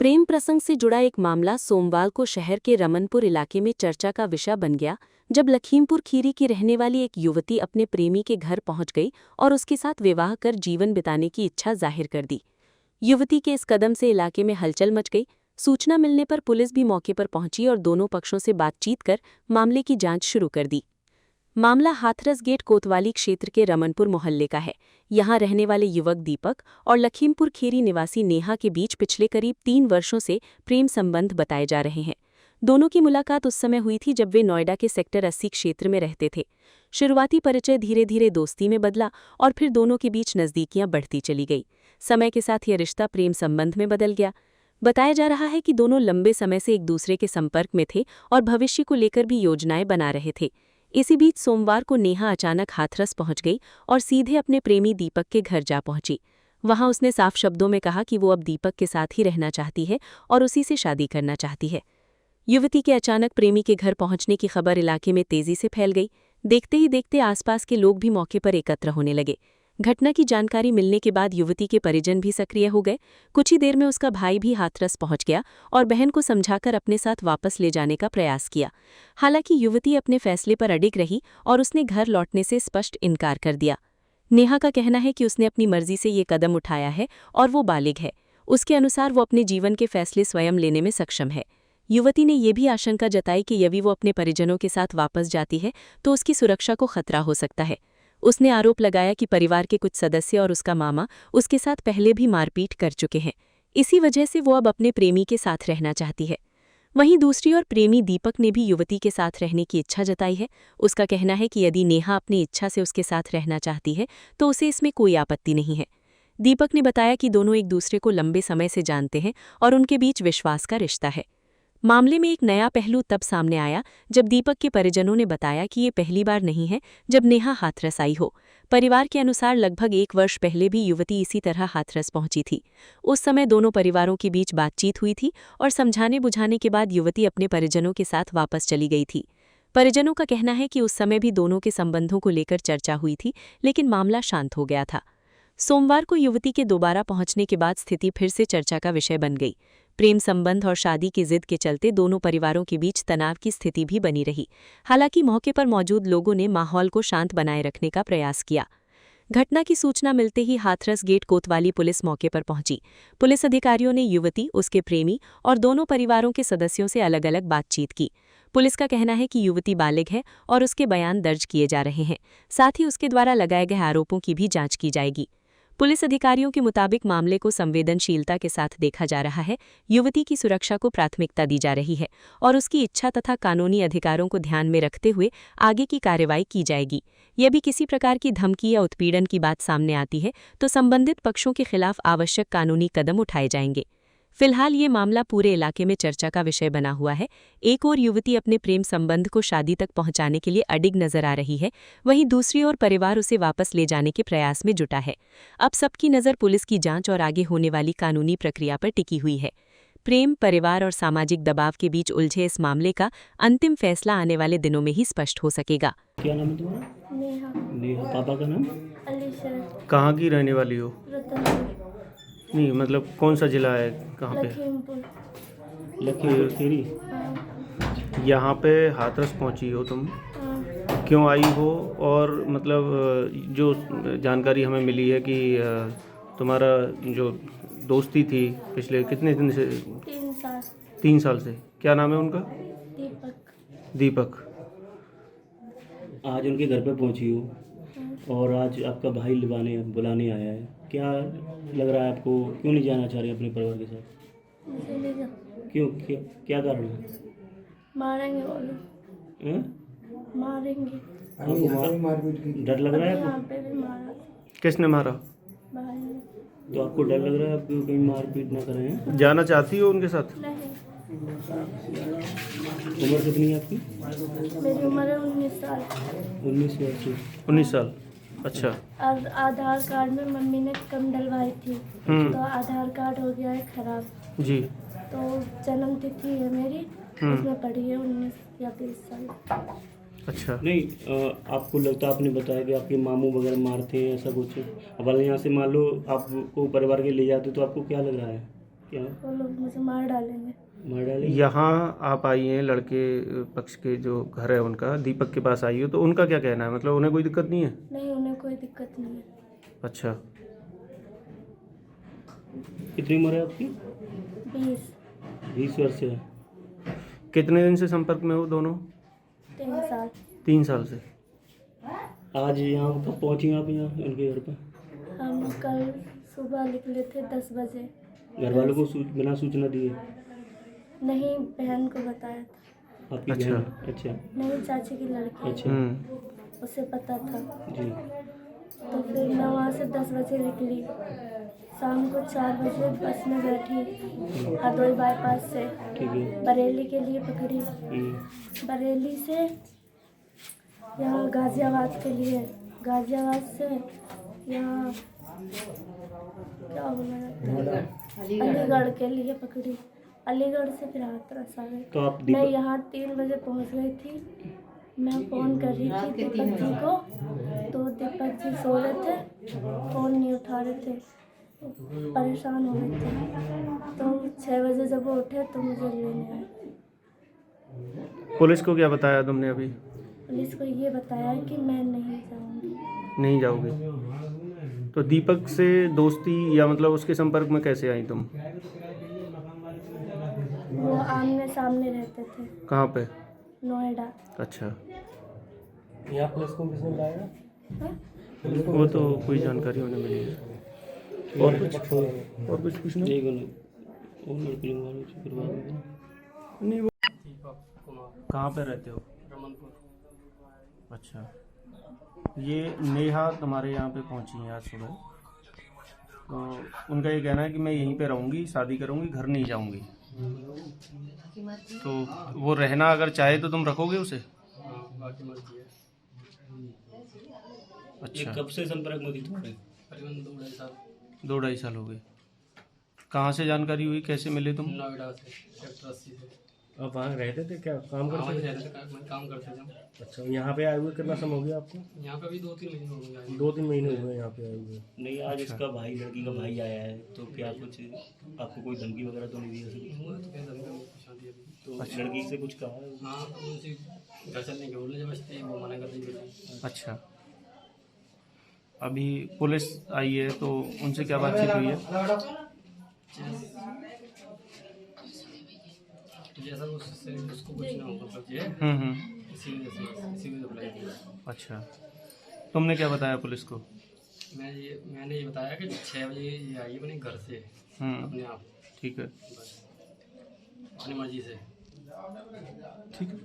प्रेम प्रसंग से जुड़ा एक मामला सोमवार को शहर के रमनपुर इलाके में चर्चा का विषय बन गया, जब लखीमपुर खीरी की रहने वाली एक युवती अपने प्रेमी के घर पहुंच गई और उसके साथ विवाह कर जीवन बिताने की इच्छा जाहिर कर दी। युवती के इस कदम से इलाके में हलचल मच गई। सूचना मिलने पर पुलिस भी मौके पर पहुंची और दोनों पक्षों से बातचीत कर मामले की जांच शुरू कर दी। मामला हाथरस गेट कोतवाली क्षेत्र के रमनपुर मोहल्ले का है। यहां रहने वाले युवक दीपक और लखीमपुर खीरी निवासी नेहा के बीच पिछले करीब 3 वर्षों से प्रेम संबंध बताए जा रहे हैं। दोनों की मुलाकात उस समय हुई थी जब वे नोएडा के सेक्टर 80 क्षेत्र में रहते थे। शुरुआती परिचय धीरे धीरे दोस्ती में बदला और फिर दोनों के बीच नज़दीकियां बढ़ती चली गई। समय के साथ यह रिश्ता प्रेम संबंध में बदल गया। बताया जा रहा है कि दोनों लंबे समय से एक दूसरे के संपर्क में थे और भविष्य को लेकर भी योजनाएं बना रहे थे। इसी बीच सोमवार को नेहा अचानक हाथरस पहुंच गई और सीधे अपने प्रेमी दीपक के घर जा पहुंची। वहां उसने साफ शब्दों में कहा कि वो अब दीपक के साथ ही रहना चाहती है और उसी से शादी करना चाहती है। युवती के अचानक प्रेमी के घर पहुंचने की खबर इलाके में तेजी से फैल गई। देखते ही देखते आसपास के लोग भी मौके पर एकत्र होने लगे। घटना की जानकारी मिलने के बाद युवती के परिजन भी सक्रिय हो गए। कुछ ही देर में उसका भाई भी हाथरस पहुंच गया और बहन को समझाकर अपने साथ वापस ले जाने का प्रयास किया। हालांकि युवती अपने फैसले पर अडिग रही और उसने घर लौटने से स्पष्ट इनकार कर दिया। नेहा का कहना है कि उसने अपनी मर्जी से ये कदम उठाया है और वो बालिग है। उसके अनुसार वो अपने जीवन के फैसले स्वयं लेने में सक्षम है। युवती ने यह भी आशंका जताई कि यदि वो अपने परिजनों के साथ वापस जाती है तो उसकी सुरक्षा को खतरा हो सकता है। उसने आरोप लगाया कि परिवार के कुछ सदस्य और उसका मामा उसके साथ पहले भी मारपीट कर चुके हैं। इसी वजह से वो अब अपने प्रेमी के साथ रहना चाहती है। वहीं दूसरी ओर प्रेमी दीपक ने भी युवती के साथ रहने की इच्छा जताई है। उसका कहना है कि यदि नेहा अपनी इच्छा से उसके साथ रहना चाहती है तो उसे इसमें कोई आपत्ति नहीं है। दीपक ने बताया कि दोनों एक दूसरे को लंबे समय से जानते हैं और उनके बीच विश्वास का रिश्ता है। मामले में एक नया पहलू तब सामने आया जब दीपक के परिजनों ने बताया कि ये पहली बार नहीं है जब नेहा हाथरस आई हो। परिवार के अनुसार लगभग 1 वर्ष पहले भी युवती इसी तरह हाथरस पहुंची थी। उस समय दोनों परिवारों के बीच बातचीत हुई थी और समझाने बुझाने के बाद युवती अपने परिजनों के साथ वापस चली गई थी। परिजनों का कहना है कि उस समय भी दोनों के संबंधों को लेकर चर्चा हुई थी, लेकिन मामला शांत हो गया था। सोमवार को युवती के दोबारा पहुंचने के बाद स्थिति फिर से चर्चा का विषय बन गई। प्रेम संबंध और शादी की जिद के चलते दोनों परिवारों के बीच तनाव की स्थिति भी बनी रही। हालांकि मौके पर मौजूद लोगों ने माहौल को शांत बनाए रखने का प्रयास किया। घटना की सूचना मिलते ही हाथरस गेट कोतवाली पुलिस मौके पर पहुंची। पुलिस अधिकारियों ने युवती, उसके प्रेमी और दोनों परिवारों के सदस्यों से अलग अलग बातचीत की। पुलिस का कहना है कि युवती बालिग है और उसके बयान दर्ज किए जा रहे हैं। साथ ही उसके द्वारा लगाए गए आरोपों की भी जांच की जाएगी। पुलिस अधिकारियों के मुताबिक मामले को संवेदनशीलता के साथ देखा जा रहा है। युवती की सुरक्षा को प्राथमिकता दी जा रही है और उसकी इच्छा तथा कानूनी अधिकारों को ध्यान में रखते हुए आगे की कार्रवाई की जाएगी। यदि किसी प्रकार की धमकी या उत्पीड़न की बात सामने आती है तो संबंधित पक्षों के खिलाफ आवश्यक कानूनी कदम उठाए जाएंगे। फिलहाल ये मामला पूरे इलाके में चर्चा का विषय बना हुआ है। एक ओर युवती अपने प्रेम संबंध को शादी तक पहुंचाने के लिए अडिग नजर आ रही है, वहीं दूसरी ओर परिवार उसे वापस ले जाने के प्रयास में जुटा है। अब सबकी नज़र पुलिस की जांच और आगे होने वाली कानूनी प्रक्रिया पर टिकी हुई है। प्रेम, परिवार और सामाजिक दबाव के बीच उलझे इस मामले का अंतिम फैसला आने वाले दिनों में ही स्पष्ट हो सकेगा। क्या नाम है तुम्हारा? नेहा। नेहा। पापा का नाम? अलीशर। कहाँ की रहने वाली हो? रतनपुर। नहीं मतलब कौन सा जिला है, कहाँ पे? लखीमपुर। लखीमपुर खीरी। हाँ। यहाँ पे हाथरस पहुँची हो तुम, हाँ। क्यों आई हो? और मतलब जो जानकारी हमें मिली है कि तुम्हारा जो दोस्ती थी पिछले कितने दिन से? 3 साल। 3 साल से। क्या नाम है उनका? दीपक। दीपक। आज उनके घर पे पहुंची हो हाँ। और आज आपका भाई बुलाने आया है। क्या लग रहा है आपको? क्यों नहीं जाना चाह रहे अपने परिवार के साथ? मुझे ले जा। क्यों, क्या कारण है? मारेंगे वो लोग। हैं? मारेंगे। आपको डर लग रहा है यहाँ आपको? पे भी मारा। किसने मारा? भाई ने। तो आपको डर लग रहा है आपको कहीं मारपीट ना करें? हैं? जाना चाहती हो उनके साथ? नहीं। उम्र कितनी है आपकी? मेरी उम्र है 19 साल। 19 वर्ष की। 19 साल। अच्छा। और आधार कार्ड में मम्मी ने कम डलवाई थी तो आधार कार्ड हो गया है खराब। जी। तो जन्म तिथि है मेरी, उसमें पड़ी है 19 या 20 साल। अच्छा। नहीं आपको लगता, आपने बताया कि आपके मामू वगैरह मारते हैं ऐसा कुछ। अब अगर यहाँ से मान लो आपको परिवार के ले जाते तो आपको क्या लग रहा है? क्या वो लोग मुझे मार डालेंगे। मार डालेंगे? यहाँ आप आई हैं लड़के पक्ष के जो घर है उनका, दीपक के पास आई हो, तो उनका क्या कहना है? मतलब उन्हें कोई दिक्कत नहीं है? नहीं, उन्हें कोई दिक्कत नहीं है। अच्छा। कितनी उम्र है आपकी? 20 20 वर्ष है। कितने दिन से संपर्क में हो दोनों? 3 साल। 3 साल से। आज यहाँ कब पहुँची आप यहाँ उनके घर पर? हम कल सुबह निकले थे 10 बजे। घर वालों को बिना सूचना दिए? नहीं, बहन को बताया था। आपकी अच्छा। बहन? अच्छा नहीं, चाची की लड़की, अच्छा उसे पता था। जी। तो फिर मैं वहाँ से 10 बजे निकली। शाम को 4 बजे बस में बैठी, हरदोई बाईपास से ठीक है। बरेली के लिए पकड़ी। बरेली से यहाँ गाजियाबाद के लिए, गाजियाबाद से यहाँ क्या बोला जाता है, अलीगढ़ के लिए पकड़ी। अलीगढ़ से फिर हाथरस आ गई। तो आप मैं दीपक यहाँ 3 बजे पहुँच गई थी। मैं फ़ोन कर रही थी दीपक जी को, तो दीपक जी सो रहे थे, फ़ोन नहीं उठा रहे थे, परेशान हो रहे थे। तो 6 बजे जब वो उठे तो मुझे लेने आए। पुलिस को क्या बताया तुमने अभी? पुलिस को ये बताया कि मैं नहीं जाऊँगी। नहीं जाओगे? तो दीपक से दोस्ती या मतलब उसके संपर्क में कैसे आई तुम? वो आमने सामने रहते थे, कहाँ पे? नोएडा। अच्छा। यहाँ पुलिस को किसने बताया? हाँ? वो तो कोई जानकारी उन्हें मिली है। और कुछ पूछना? एक मिनट, वो लड़की मारो शुक्रवार को। नहीं वो कहाँ पे रहते हो? रमनपुर। अच्छा। ये नेहा तुम्हारे यहाँ पे पहुँची है आज सुबह, तो उनका ये कहना है कि मैं यहीं पे रहूँगी, शादी करूँगी, घर नहीं जाऊँगी। तो वो रहना अगर चाहे तो तुम रखोगे उसे? हाँ, बाकी मर्जी है। अच्छा। ये कब से संपर्क में थी तुम्हारे? करीबन 2-2.5 साल। 2-2.5 साल हो गए। कहाँ से जानकारी हुई, कैसे मिले तुम? नोएडा से, सेक्टर 80 से। आप वहाँ रहते थे क्या, काम हाँ, वहीं करते रहते थे, मैं काम करते थे हम। थे? अच्छा, यहाँ पे आए हुए कितना समय हो गया आपको? यहाँ पे अभी 2-3 महीने हो गए आए। 2-3 महीने हुए यहाँ पे आए हुए। नहीं, आज अच्छा। इसका भाई, लड़की का भाई आया है, तो क्या कुछ आपको कोई धमकी वगैरह तो नहीं दी है? हुआ तो क्या धमकी वमकी शादी अभी। तो लड़की से कुछ कहा है? हाँ, तो उनसे घर चलने की बोलने जबरदस्ती वो मना कर दी। अच्छा। अभी पुलिस आई है तो उनसे क्या बातचीत हुई है? जैसा उससे उसको कुछ ना हो मतलब ये इसी वजह से बुलाया गया। अच्छा। तुमने क्या बताया पुलिस को? मैंने ये बताया कि 6 बजे ये आई अपने घर से अपने आप, ठीक है। बस अपनी मर्जी से। ठीक है।